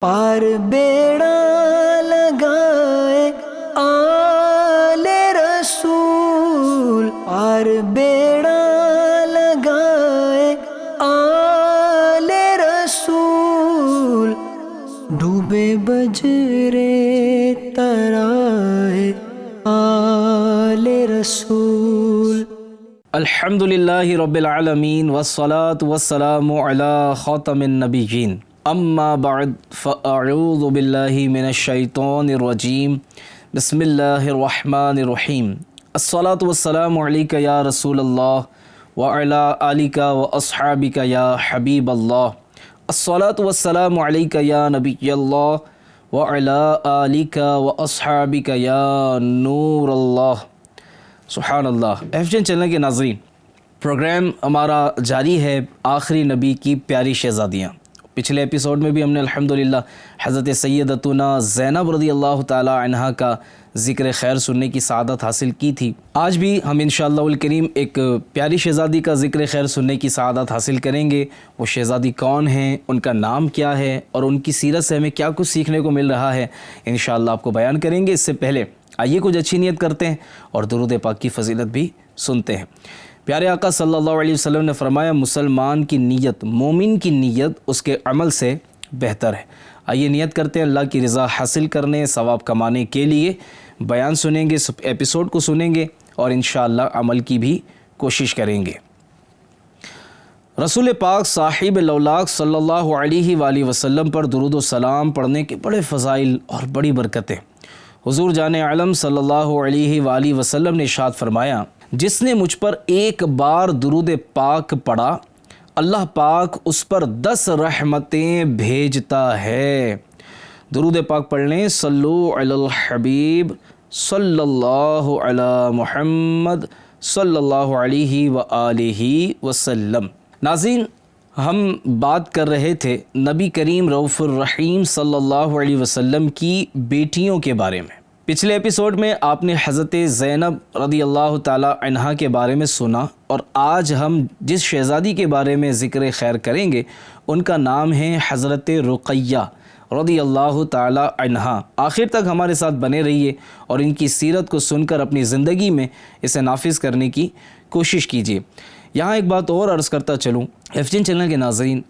پار بیڑا لگائے آل رسول، پار بیڑا لگائے آل رسول، ڈوبے بجرے ترائے آل رسول۔ الحمدللہ رب العالمین والصلاة والسلام علی خاتم النبیین، اما بعد فاعوذ باللہ من الشیطان الرجیم، بسم اللہ الرحمن الرحیم۔ الصلاة والسلام علیک یا رسول اللہ وعلی آلک واصحابک یا حبیب اللہ، الصلاة والسلام علیک یا نبی اللہ وعلی آلک واصحابک یا نور اللہ۔ سبحان اللہ۔ FGN چینل کے ناظرین، پروگرام ہمارا جاری ہے آخری نبی کی پیاری شہزادیاں۔ پچھلے ایپیسوڈ میں بھی ہم نے الحمدللہ حضرت سیدتنا زینب رضی اللہ تعالی عنہا کا ذکر خیر سننے کی سعادت حاصل کی تھی۔ آج بھی ہم انشاءاللہ الکریم ایک پیاری شہزادی کا ذکر خیر سننے کی سعادت حاصل کریں گے۔ وہ شہزادی کون ہیں، ان کا نام کیا ہے اور ان کی سیرت سے ہمیں کیا کچھ سیکھنے کو مل رہا ہے، انشاءاللہ آپ کو بیان کریں گے۔ اس سے پہلے آئیے کچھ اچھی نیت کرتے ہیں اور درود پاک کی فضیلت بھی سنتے ہیں۔ پیارے آقا صلی اللہ علیہ وسلم نے فرمایا، مسلمان کی نیت، مومن کی نیت اس کے عمل سے بہتر ہے۔ آئیے نیت کرتے ہیں اللہ کی رضا حاصل کرنے، ثواب کمانے کے لیے۔ بیان سنیں گے، ایپیسوڈ کو سنیں گے اور انشاءاللہ عمل کی بھی کوشش کریں گے۔ رسول پاک صاحب لولاک صلی اللہ علیہ وآلہ وسلم پر درود و سلام پڑھنے کے بڑے فضائل اور بڑی برکتیں۔ حضور جان عالم صلی اللہ علیہ وآلہ وسلم نے ارشاد فرمایا، جس نے مجھ پر ایک بار درود پاک پڑھا، اللہ پاک اس پر 10 رحمتیں بھیجتا ہے۔ درود پاک پڑھ لیں، صلو علی الحبیب صلی اللہ علی محمد صلی اللہ علیہ وآلہ وسلم۔ ناظرین، ہم بات کر رہے تھے نبی کریم رؤوف الرحیم صلی اللہ علیہ وسلم کی بیٹیوں کے بارے میں۔ پچھلے ایپیسوڈ میں آپ نے حضرت زینب رضی اللہ تعالی عنہا کے بارے میں سنا، اور آج ہم جس شہزادی کے بارے میں ذکر خیر کریں گے ان کا نام ہے حضرت رقیہ رضی اللہ تعالی عنہا۔ آخر تک ہمارے ساتھ بنے رہیے اور ان کی سیرت کو سن کر اپنی زندگی میں اسے نافذ کرنے کی کوشش کیجیے۔ یہاں ایک بات اور عرض کرتا چلوں، FGN چینل کے ناظرین،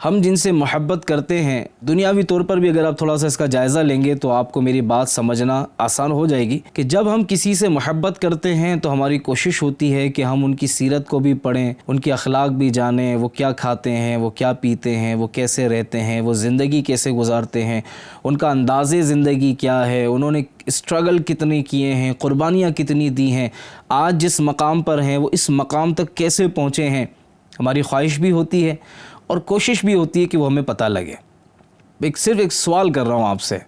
ہم جن سے محبت کرتے ہیں، دنیاوی طور پر بھی اگر آپ تھوڑا سا اس کا جائزہ لیں گے تو آپ کو میری بات سمجھنا آسان ہو جائے گی کہ جب ہم کسی سے محبت کرتے ہیں تو ہماری کوشش ہوتی ہے کہ ہم ان کی سیرت کو بھی پڑھیں، ان کے اخلاق بھی جانیں، وہ کیا کھاتے ہیں، وہ کیا پیتے ہیں، وہ کیسے رہتے ہیں، وہ زندگی کیسے گزارتے ہیں، ان کا انداز زندگی کیا ہے، انہوں نے اسٹرگل کتنے کیے ہیں، قربانیاں کتنی دی ہیں، آج جس مقام پر ہیں وہ اس مقام تک کیسے پہنچے ہیں۔ ہماری خواہش بھی ہوتی ہے اور کوشش بھی ہوتی ہے کہ وہ ہمیں پتہ لگے۔ صرف ایک سوال کر رہا ہوں آپ سے،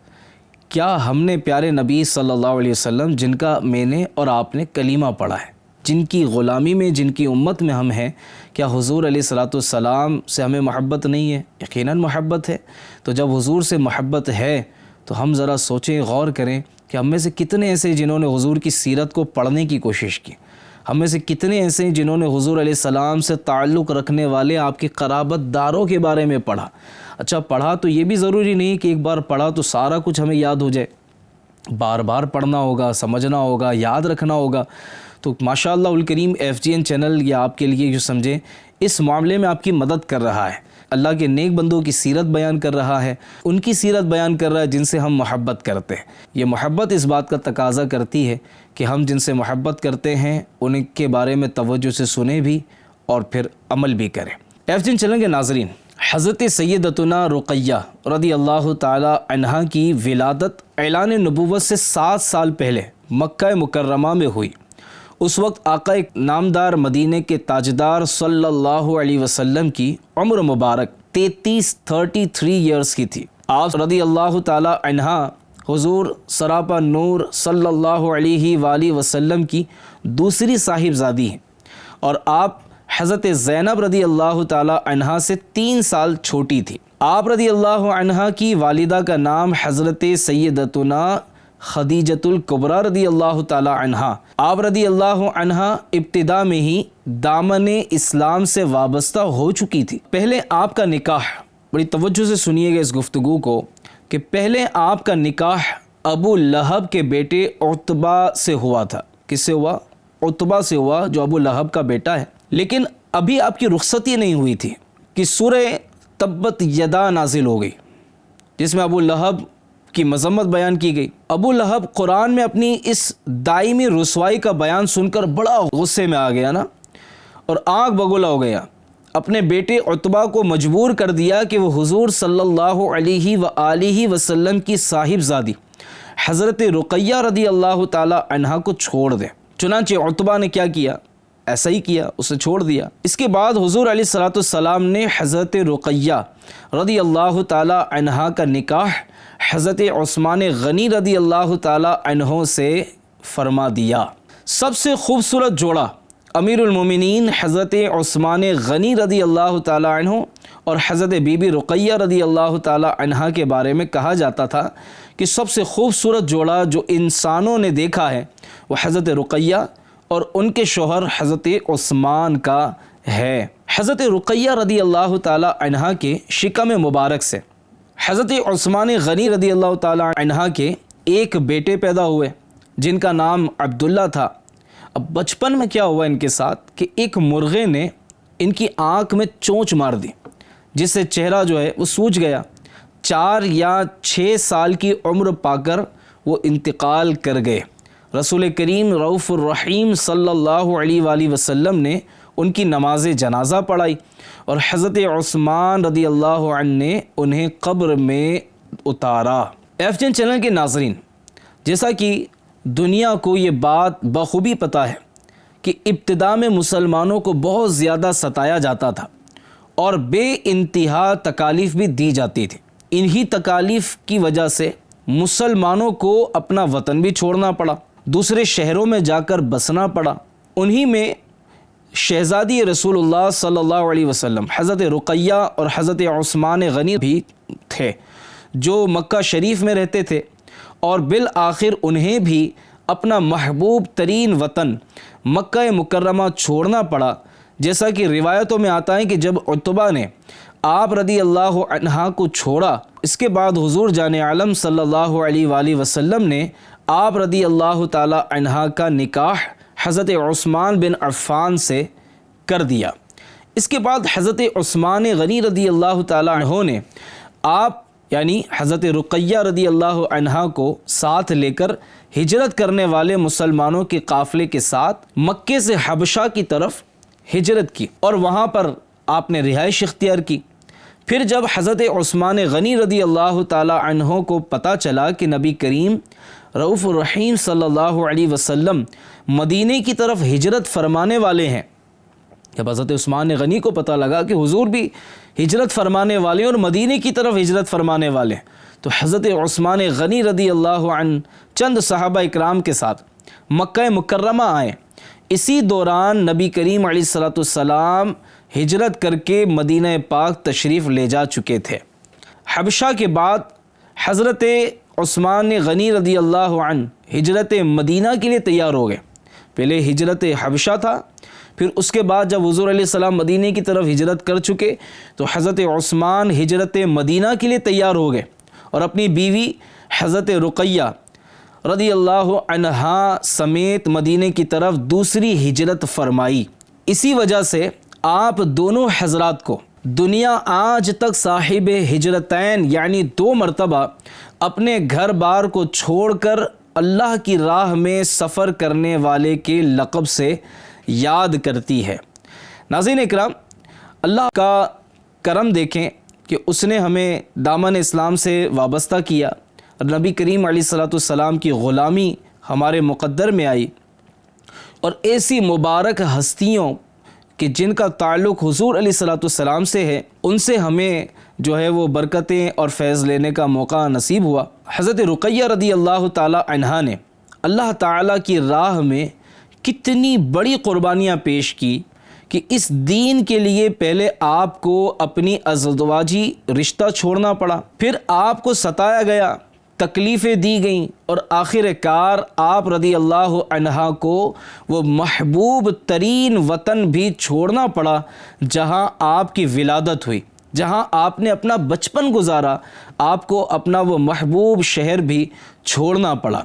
کیا ہم نے پیارے نبی صلی اللہ علیہ وسلم، جن کا میں نے اور آپ نے کلمہ پڑھا ہے، جن کی غلامی میں، جن کی امت میں ہم ہیں، کیا حضور علیہ الصلاۃ والسلام سے ہمیں محبت نہیں ہے؟ یقیناً محبت ہے۔ تو جب حضور سے محبت ہے تو ہم ذرا سوچیں، غور کریں کہ ہم میں سے کتنے ایسے جنہوں نے حضور کی سیرت کو پڑھنے کی کوشش کی، ہم میں سے کتنے ایسے ہیں جنہوں نے حضور علیہ السلام سے تعلق رکھنے والے آپ کے قرابت داروں کے بارے میں پڑھا۔ اچھا، پڑھا تو یہ بھی ضروری نہیں کہ ایک بار پڑھا تو سارا کچھ ہمیں یاد ہو جائے، بار بار پڑھنا ہوگا، سمجھنا ہوگا، یاد رکھنا ہوگا۔ تو ماشاءاللہ الکریم FGN چینل یہ آپ کے لیے جو سمجھیں اس معاملے میں آپ کی مدد کر رہا ہے، اللہ کے نیک بندوں کی سیرت بیان کر رہا ہے، ان کی سیرت بیان کر رہا ہے جن سے ہم محبت کرتے ہیں۔ یہ محبت اس بات کا تقاضا کرتی ہے کہ ہم جن سے محبت کرتے ہیں ان کے بارے میں توجہ سے سنیں بھی اور پھر عمل بھی کریں۔ FGN چینل کے ناظرین، حضرت سیدتنا رقیہ رضی اللہ تعالی عنہا کی ولادت اعلان نبوت سے 7 سال پہلے مکہ مکرمہ میں ہوئی۔ اس وقت آقا نامدار مدینے کے تاجدار صلی اللہ علیہ وسلم کی عمر مبارک 33 ایئرز کی تھی۔ آپ رضی اللہ تعالی عنہا حضور سراپا نور صلی اللہ علیہ وآلہ وسلم کی دوسری صاحبزادی ہیں، اور آپ حضرت زینب رضی اللہ تعالی عنہا سے 3 سال چھوٹی تھی۔ آپ رضی اللہ عنہا کی والدہ کا نام حضرت سیدتنا خدیجۃ الکبریٰ رضی اللہ تعالی عنہا۔ آپ رضی اللہ عنہا ابتدا میں ہی دامن اسلام سے وابستہ ہو چکی تھی۔ پہلے آپ کا نکاح، بڑی توجہ سے سنیے گا اس گفتگو کو، کہ پہلے آپ کا نکاح ابو لہب کے بیٹے عتبہ سے ہوا تھا۔ کس سے ہوا؟ عتبہ سے ہوا، جو ابو لہب کا بیٹا ہے۔ لیکن ابھی آپ کی رخصتی نہیں ہوئی تھی کہ سورہ تبت یدا نازل ہو گئی، جس میں ابو لہب کی مذمت بیان کی گئی۔ ابو لہب قرآن میں اپنی اس دائمی رسوائی کا بیان سن کر بڑا غصے میں آ گیا نا، اور آنکھ بگولا ہو گیا۔ اپنے بیٹے عتبہ کو مجبور کر دیا کہ وہ حضور صلی اللہ علیہ وآلہ وسلم کی صاحبزادی حضرت رقیہ رضی اللہ تعالی عنہا کو چھوڑ دے۔ چنانچہ عتبہ نے کیا کیا؟ ایسا ہی کیا، اسے چھوڑ دیا۔ اس کے بعد حضور علیہ الصلوۃ والسلام نے حضرت رقیہ رضی اللہ تعالی عنہا کا نکاح حضرت عثمان غنی رضی اللہ تعالی عنہ سے فرما دیا۔ سب سے خوبصورت جوڑا امیر المومنین حضرت عثمان غنی رضی اللہ تعالی عنہ اور حضرت بی بی رقیہ رضی اللہ تعالی عنہا کے بارے میں کہا جاتا تھا کہ سب سے خوبصورت جوڑا جو انسانوں نے دیکھا ہے وہ حضرت رقیہ اور ان کے شوہر حضرت عثمان کا ہے۔ حضرت رقیہ رضی اللہ تعالی عنہا کے شکم مبارک سے حضرت عثمان غنی رضی اللہ تعالی عنہا کے ایک بیٹے پیدا ہوئے جن کا نام عبداللہ تھا۔ اب بچپن میں کیا ہوا ان کے ساتھ کہ ایک مرغے نے ان کی آنکھ میں چونچ مار دی، جس سے چہرہ جو ہے وہ سوج گیا۔ 4 یا 6 سال کی عمر پا کر وہ انتقال کر گئے۔ رسول کریم رؤوف الرحیم صلی اللہ علیہ وآلہ وسلم نے ان کی نماز جنازہ پڑھائی اور حضرت عثمان رضی اللہ عنہ نے انہیں قبر میں اتارا۔ FGN چینل کے ناظرین، جیسا کہ دنیا کو یہ بات بخوبی پتہ ہے کہ ابتدا میں مسلمانوں کو بہت زیادہ ستایا جاتا تھا اور بے انتہا تکالیف بھی دی جاتی تھی۔ انہی تکالیف کی وجہ سے مسلمانوں کو اپنا وطن بھی چھوڑنا پڑا، دوسرے شہروں میں جا کر بسنا پڑا۔ انہی میں شہزادی رسول اللہ صلی اللہ علیہ وسلم حضرت رقیہ اور حضرت عثمان غنی بھی تھے جو مکہ شریف میں رہتے تھے، اور بالآخر انہیں بھی اپنا محبوب ترین وطن مکہ مکرمہ چھوڑنا پڑا۔ جیسا کہ روایتوں میں آتا ہے کہ جب عتبہ نے آپ رضی اللہ عنہ کو چھوڑا، اس کے بعد حضور جان عالم صلی اللہ علیہ وآلہ وسلم نے آپ رضی اللہ تعالی عنہ کا نکاح حضرت عثمان بن عفان سے کر دیا۔ اس کے بعد حضرت عثمان غنی رضی اللہ تعالی عنہ نے آپ یعنی حضرت رقیہ رضی اللہ عنہا کو ساتھ لے کر ہجرت کرنے والے مسلمانوں کے قافلے کے ساتھ مکے سے حبشہ کی طرف ہجرت کی اور وہاں پر آپ نے رہائش اختیار کی۔ پھر جب حضرت عثمان غنی رضی اللہ تعالی عنہ کو پتہ چلا کہ نبی کریم رؤوف الرحیم صلی اللہ علیہ وسلم مدینے کی طرف ہجرت فرمانے والے ہیں، جب حضرت عثمان غنی کو پتہ لگا کہ حضور بھی ہجرت فرمانے والے اور مدینے کی طرف ہجرت فرمانے والے ہیں، تو حضرت عثمان غنی رضی اللہ عنہ چند صحابہ اکرام کے ساتھ مکہ مکرمہ آئے۔ اسی دوران نبی کریم علیہ الصلوۃ والسلام ہجرت کر کے مدینہ پاک تشریف لے جا چکے تھے۔ حبشہ کے بعد حضرت عثمان غنی رضی اللہ عنہ ہجرت مدینہ کے لیے تیار ہو گئے۔ پہلے ہجرت حبشہ تھا، پھر اس کے بعد جب حضور علیہ السلام مدینہ کی طرف ہجرت کر چکے تو حضرت عثمان ہجرت مدینہ کے لیے تیار ہو گئے اور اپنی بیوی حضرت رقیہ رضی اللہ عنہا سمیت مدینہ کی طرف دوسری ہجرت فرمائی۔ اسی وجہ سے آپ دونوں حضرات کو دنیا آج تک صاحب ہجرتین یعنی 2 مرتبہ اپنے گھر بار کو چھوڑ کر اللہ کی راہ میں سفر کرنے والے کے لقب سے یاد کرتی ہے۔ ناظرین اکرام، اللہ کا کرم دیکھیں کہ اس نے ہمیں دامن اسلام سے وابستہ کیا اور نبی کریم علیہ الصلوۃ والسلام کی غلامی ہمارے مقدر میں آئی، اور ایسی مبارک ہستیوں کہ جن کا تعلق حضور علیہ الصلوۃ والسلام سے ہے، ان سے ہمیں جو ہے وہ برکتیں اور فیض لینے کا موقع نصیب ہوا۔ حضرت رقیہ رضی اللہ تعالی عنہا نے اللہ تعالیٰ کی راہ میں کتنی بڑی قربانیاں پیش کی کہ اس دین کے لیے پہلے آپ کو اپنی ازدواجی رشتہ چھوڑنا پڑا، پھر آپ کو ستایا گیا، تکلیفیں دی گئیں، اور آخر کار آپ رضی اللہ عنہا کو وہ محبوب ترین وطن بھی چھوڑنا پڑا جہاں آپ کی ولادت ہوئی۔ جہاں آپ نے اپنا بچپن گزارا، آپ کو اپنا وہ محبوب شہر بھی چھوڑنا پڑا۔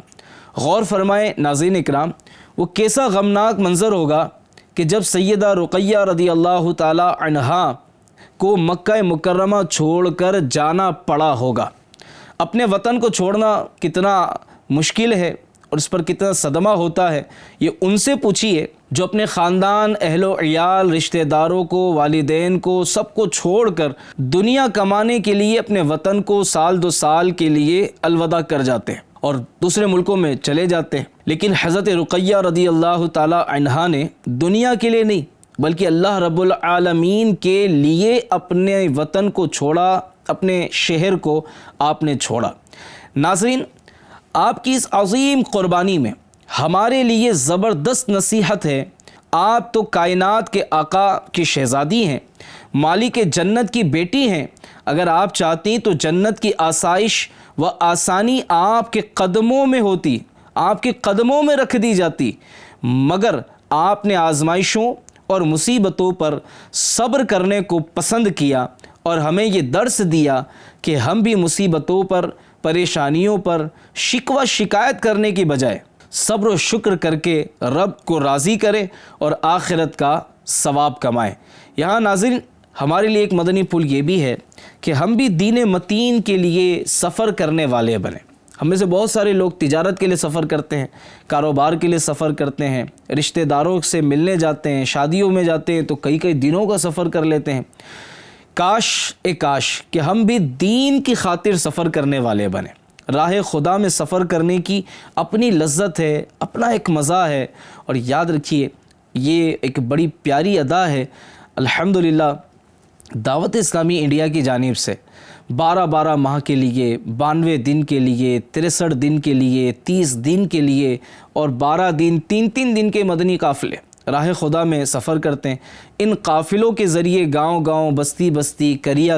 غور فرمائیں ناظرین اکرام، وہ کیسا غمناک منظر ہوگا کہ جب سیدہ رقیہ رضی اللہ تعالی عنہا کو مکہ مکرمہ چھوڑ کر جانا پڑا ہوگا۔ اپنے وطن کو چھوڑنا کتنا مشکل ہے اور اس پر کتنا صدمہ ہوتا ہے، یہ ان سے پوچھیے جو اپنے خاندان، اہل و عیال، رشتہ داروں کو، والدین کو، سب کو چھوڑ کر دنیا کمانے کے لیے اپنے وطن کو سال 2 سال کے لیے الوداع کر جاتے ہیں اور دوسرے ملکوں میں چلے جاتے ہیں۔ لیکن حضرت رقیہ رضی اللہ تعالی عنہا نے دنیا کے لیے نہیں بلکہ اللہ رب العالمین کے لیے اپنے وطن کو چھوڑا، اپنے شہر کو آپ نے چھوڑا۔ ناظرین، آپ کی اس عظیم قربانی میں ہمارے لیے زبردست نصیحت ہے۔ آپ تو کائنات کے آقا کی شہزادی ہیں، مالک جنت کی بیٹی ہیں۔ اگر آپ چاہتی تو جنت کی آسائش و آسانی آپ کے قدموں میں ہوتی، آپ کے قدموں میں رکھ دی جاتی، مگر آپ نے آزمائشوں اور مصیبتوں پر صبر کرنے کو پسند کیا اور ہمیں یہ درس دیا کہ ہم بھی مصیبتوں پر، پریشانیوں پر شکوہ شکایت کرنے کی بجائے صبر و شکر کر کے رب کو راضی کریں اور آخرت کا ثواب کمائیں۔ یہاں ناظرین ہمارے لیے ایک مدنی پھول یہ بھی ہے کہ ہم بھی دین متین کے لیے سفر کرنے والے بنیں۔ ہم میں سے بہت سارے لوگ تجارت کے لیے سفر کرتے ہیں، کاروبار کے لیے سفر کرتے ہیں، رشتہ داروں سے ملنے جاتے ہیں، شادیوں میں جاتے ہیں تو کئی دنوں کا سفر کر لیتے ہیں۔ کاش کہ ہم بھی دین کی خاطر سفر کرنے والے بنیں۔ راہ خدا میں سفر کرنے کی اپنی لذت ہے، اپنا ایک مزہ ہے، اور یاد رکھیے یہ ایک بڑی پیاری ادا ہے۔ الحمدللہ دعوت اسلامی انڈیا کی جانب سے 12 ماہ کے لیے، 92 دن کے لیے، 63 دن کے لیے، 30 دن کے لیے اور 12 دن، 3 دن کے مدنی قافلے راہ خدا میں سفر کرتے ہیں۔ ان قافلوں کے ذریعے گاؤں بستی کریا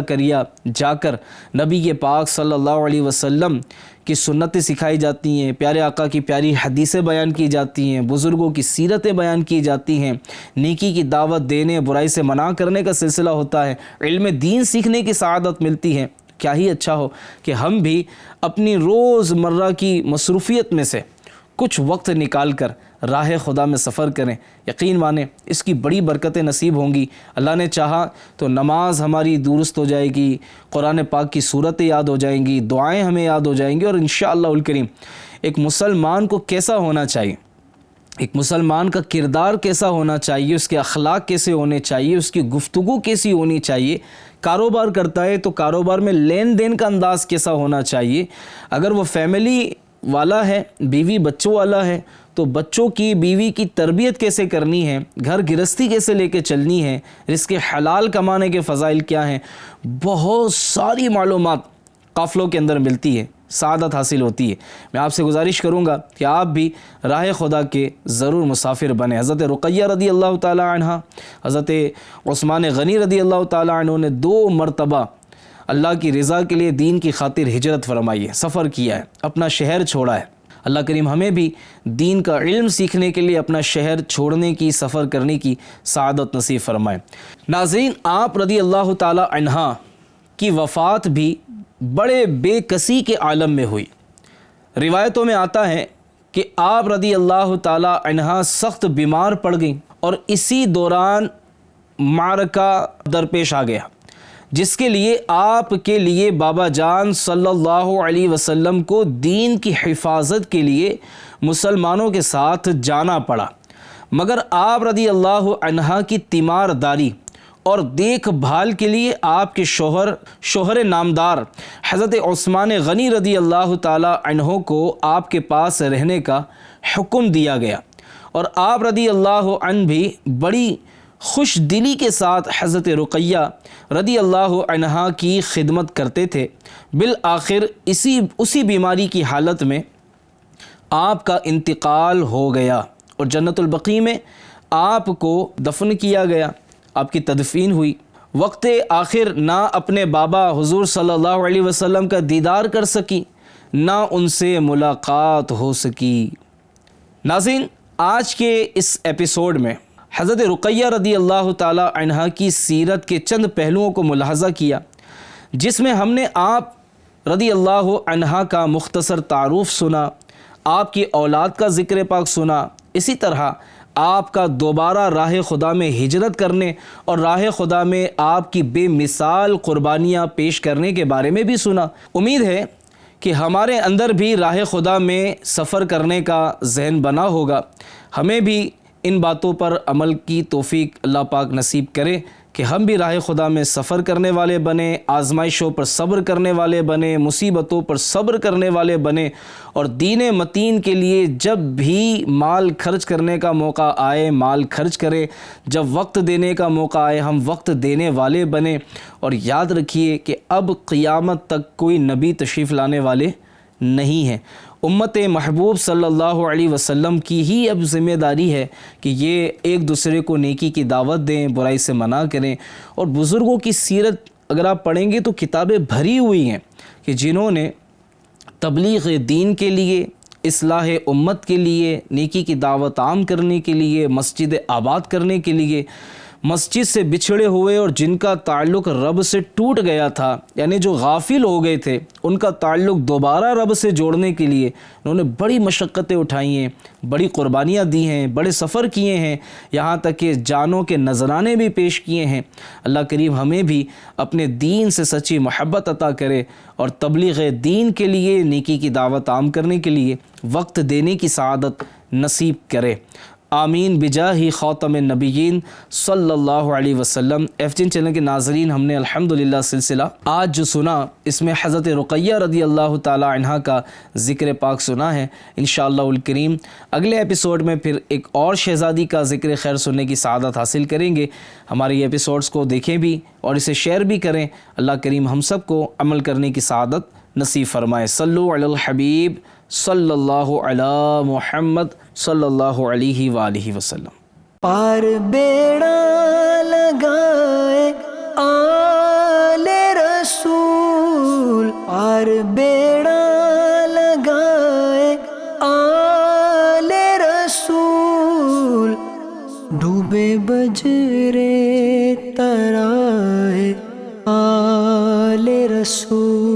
جا کر نبی پاک صلی اللہ علیہ وسلم کی سنتیں سکھائی جاتی ہیں، پیارے آقا کی پیاری حدیثیں بیان کی جاتی ہیں، بزرگوں کی سیرتیں بیان کی جاتی ہیں، نیکی کی دعوت دینے، برائی سے منع کرنے کا سلسلہ ہوتا ہے، علم دین سیکھنے کی سعادت ملتی ہے۔ کیا ہی اچھا ہو کہ ہم بھی اپنی روز مرہ کی مصروفیت میں سے کچھ وقت نکال کر راہ خدا میں سفر کریں۔ یقین مانیں اس کی بڑی برکتیں نصیب ہوں گی۔ اللہ نے چاہا تو نماز ہماری درست ہو جائے گی، قرآن پاک کی صورتیں یاد ہو جائیں گی، دعائیں ہمیں یاد ہو جائیں گی، اور انشاءاللہ الکریم ایک مسلمان کو کیسا ہونا چاہیے، ایک مسلمان کا کردار کیسا ہونا چاہیے، اس کے اخلاق کیسے ہونے چاہیے، اس کی گفتگو کیسی ہونی چاہیے، کاروبار کرتا ہے تو کاروبار میں لین دین کا انداز کیسا ہونا چاہیے، اگر وہ فیملی والا ہے، بیوی بچوں والا ہے تو بچوں کی، بیوی کی تربیت کیسے کرنی ہے، گھر گرہستی کیسے لے کے چلنی ہے، رزق حلال کمانے کے فضائل کیا ہیں، بہت ساری معلومات قافلوں کے اندر ملتی ہے، سعادت حاصل ہوتی ہے۔ میں آپ سے گزارش کروں گا کہ آپ بھی راہ خدا کے ضرور مسافر بنیں۔ حضرت رقیہ رضی اللہ تعالی عنہ، حضرت عثمان غنی رضی اللہ تعالی عنہ نے 2 مرتبہ اللہ کی رضا کے لیے دین کی خاطر ہجرت فرمائی ہے، سفر کیا ہے، اپنا شہر چھوڑا ہے۔ اللہ کریم ہمیں بھی دین کا علم سیکھنے کے لیے اپنا شہر چھوڑنے کی، سفر کرنے کی سعادت نصیب فرمائے۔ ناظرین، آپ رضی اللہ تعالی عنہ کی وفات بھی بڑے بے کسی کے عالم میں ہوئی۔ روایتوں میں آتا ہے کہ آپ رضی اللہ تعالی عنہ سخت بیمار پڑ گئیں اور اسی دوران معرکہ درپیش آ گیا، جس کے لیے آپ کے لیے بابا جان صلی اللہ علیہ وسلم کو دین کی حفاظت کے لیے مسلمانوں کے ساتھ جانا پڑا، مگر آپ رضی اللہ عنہ کی تیمارداری اور دیکھ بھال کے لیے آپ کے شوہر نامدار حضرت عثمان غنی رضی اللہ تعالی عنہ کو آپ کے پاس رہنے کا حکم دیا گیا، اور آپ رضی اللہ عنہ بھی بڑی خوش دلی کے ساتھ حضرت رقیہ رضی اللہ عنہا کی خدمت کرتے تھے۔ بالآخر اسی بیماری کی حالت میں آپ کا انتقال ہو گیا اور جنت البقیع میں آپ کو دفن کیا گیا، آپ کی تدفین ہوئی۔ وقت آخر نہ اپنے بابا حضور صلی اللہ علیہ وسلم کا دیدار کر سکی، نہ ان سے ملاقات ہو سکی۔ ناظرین، آج کے اس ایپیسوڈ میں حضرت رقیہ رضی اللہ تعالی عنہا کی سیرت کے چند پہلوؤں کو ملاحظہ کیا، جس میں ہم نے آپ رضی اللہ عنہا کا مختصر تعارف سنا، آپ کی اولاد کا ذکر پاک سنا، اسی طرح آپ کا دوبارہ راہ خدا میں ہجرت کرنے اور راہ خدا میں آپ کی بے مثال قربانیاں پیش کرنے کے بارے میں بھی سنا۔ امید ہے کہ ہمارے اندر بھی راہ خدا میں سفر کرنے کا ذہن بنا ہوگا، ہمیں بھی ان باتوں پر عمل کی توفیق اللہ پاک نصیب کرے کہ ہم بھی راہ خدا میں سفر کرنے والے بنیں، آزمائشوں پر صبر کرنے والے بنیں، مصیبتوں پر صبر کرنے والے بنیں، اور دین متین کے لیے جب بھی مال خرچ کرنے کا موقع آئے مال خرچ کریں، جب وقت دینے کا موقع آئے ہم وقت دینے والے بنیں۔ اور یاد رکھیے کہ اب قیامت تک کوئی نبی تشریف لانے والے نہیں ہیں، امت محبوب صلی اللہ علیہ وسلم کی ہی اب ذمہ داری ہے کہ یہ ایک دوسرے کو نیکی کی دعوت دیں، برائی سے منع کریں۔ اور بزرگوں کی سیرت اگر آپ پڑھیں گے تو کتابیں بھری ہوئی ہیں کہ جنہوں نے تبلیغ دین کے لیے، اصلاح امت کے لیے، نیکی کی دعوت عام کرنے کے لیے، مسجد آباد کرنے کے لیے، مسجد سے بچھڑے ہوئے اور جن کا تعلق رب سے ٹوٹ گیا تھا، یعنی جو غافل ہو گئے تھے، ان کا تعلق دوبارہ رب سے جوڑنے کے لیے انہوں نے بڑی مشقتیں اٹھائی ہیں، بڑی قربانیاں دی ہیں، بڑے سفر کیے ہیں، یہاں تک کہ جانوں کے نذرانے بھی پیش کیے ہیں۔ اللہ کریم ہمیں بھی اپنے دین سے سچی محبت عطا کرے اور تبلیغ دین کے لیے، نیکی کی دعوت عام کرنے کے لیے وقت دینے کی سعادت نصیب کرے۔ آمین بجاہ خاتم النبیین صلی اللہ علیہ وسلم۔ ایف جین چینل کے ناظرین، ہم نے الحمدللہ سلسلہ آج جو سنا اس میں حضرت رقیہ رضی اللہ تعالی عنہا کا ذکر پاک سنا ہے۔ انشاءاللہ الکریم اگلے ایپیسوڈ میں پھر ایک اور شہزادی کا ذکر خیر سننے کی سعادت حاصل کریں گے۔ ہماری ایپیسوڈز کو دیکھیں بھی اور اسے شیئر بھی کریں۔ اللہ کریم ہم سب کو عمل کرنے کی سعادت نصیب فرمائے۔ صلو علی الحبیب صلی اللہ علی محمد صلی اللہ علیہ وآلہ وسلم۔ پار بیڑا لگائے آل رسول، پار بیڑا لگائے آل رسول، ڈوبے بجرے ترائے آل رسول۔